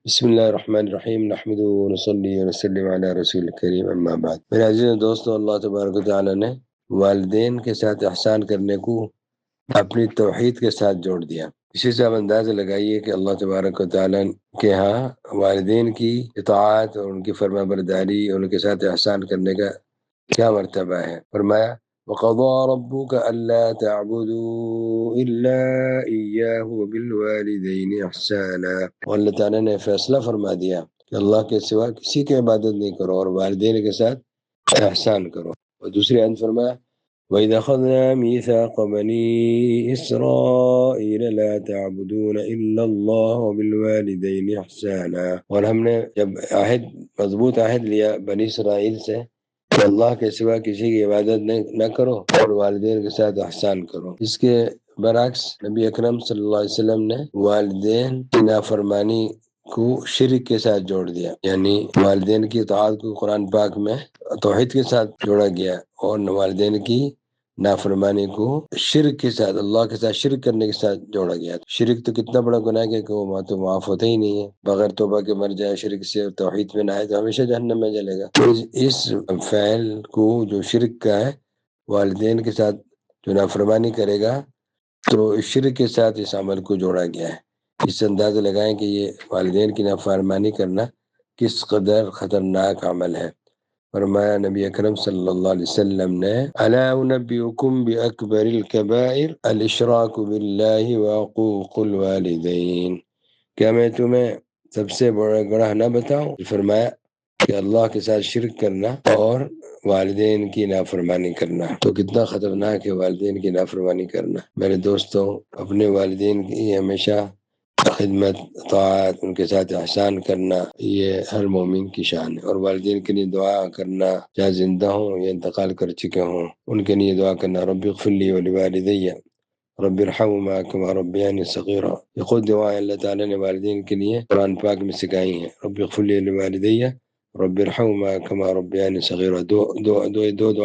بسم اللہ الرحمن الرحیم نحمد ونصلی ونسلم علی رسول الکریم اما بعد۔ میرے عزیز دوستو، اللہ تبارک و تعالیٰ نے والدین کے ساتھ احسان کرنے کو اپنی توحید کے ساتھ جوڑ دیا۔ اسی سے آپ اندازہ لگائیے کہ اللہ تبارک و تعالیٰ کے ہاں والدین کی اطاعت اور ان کی فرما برداری اور ان کے ساتھ احسان کرنے کا کیا مرتبہ ہے۔ فرمایا وَقَضَىٰ رَبُّكَ أَلَّا تَعْبُدُوا إِلَّا إِيَّاهُ وَبِالْوَالِدَيْنِ إِحْسَانًا، اور اللہ تعالیٰ نے فیصلہ فرما دیا کہ اللہ کے سوا کسی کی عبادت نہیں کرو اور والدین کے ساتھ احسان کرو۔ اور دوسری آیت فرمایا وَإِذْ أَخَذْنَا مِيثَاقَ بَنِي إِسْرَائِيلَ لَا تَعْبُدُونَ إِلَّا اللَّهَ وَبِالْوَالِدَيْنِ إِحْسَانًا، اور ہم نے جب مضبوط عہد لیا بنی اسرائیل سے کہ اللہ کے سوا کسی کی عبادت نہ کرو اور والدین کے ساتھ احسان کرو۔ اس کے برعکس نبی اکرم صلی اللہ علیہ وسلم نے والدین کی نافرمانی کو شرک کے ساتھ جوڑ دیا، یعنی والدین کی اطاعت کو قرآن پاک میں توحید کے ساتھ جوڑا گیا اور والدین کی نافرمانی کو شرک کے ساتھ، اللہ کے ساتھ شرک کرنے کے ساتھ جوڑا گیا۔ شرک تو کتنا بڑا گناہ ہے کہ وہ تو معاف ہوتا ہی نہیں ہے، بغیر توبہ کے مر جائے شرک سے اور توحید میں نہ آئے تو ہمیشہ جہنم میں جلے گا۔ اس فعل کو جو شرک کا ہے، والدین کے ساتھ جو نافرمانی کرے گا تو اس شرک کے ساتھ اس عمل کو جوڑا گیا ہے۔ اس سے اندازہ لگائیں کہ یہ والدین کی نافرمانی کرنا کس قدر خطرناک عمل ہے۔ فرمایا نبی اکرم صلی اللہ علیہ وسلم نے الا انبئکم باکبر الکبائر الاشراک باللہ وعقوق الوالدین، کیا میں تمہیں سب سے بڑا گناہ نہ بتاؤں؟ فرمایا کہ اللہ کے ساتھ شرک کرنا اور والدین کی نافرمانی کرنا۔ تو کتنا خطرناک ہے والدین کی نافرمانی کرنا۔ میرے دوستوں، اپنے والدین کی ہمیشہ خدمت، اطاعت، ان کے ساتھ احسان کرنا یہ ہر مومن کی شان ہے، اور والدین کے لیے دعا کرنا، چاہے زندہ ہوں یا انتقال کر چکے ہوں، ان کے لیے دعا کرنا رب اغفر لی ولوالدی رب ارحمہما کما ربیانی صغیرا۔ یہ خود دعائیں اللہ تعالیٰ نے والدین کے لیے قرآن پاک میں سکھائی ہیں، رب اغفر لی ولوالدی رب ارحمہما کما ربیانی صغیرا۔ دو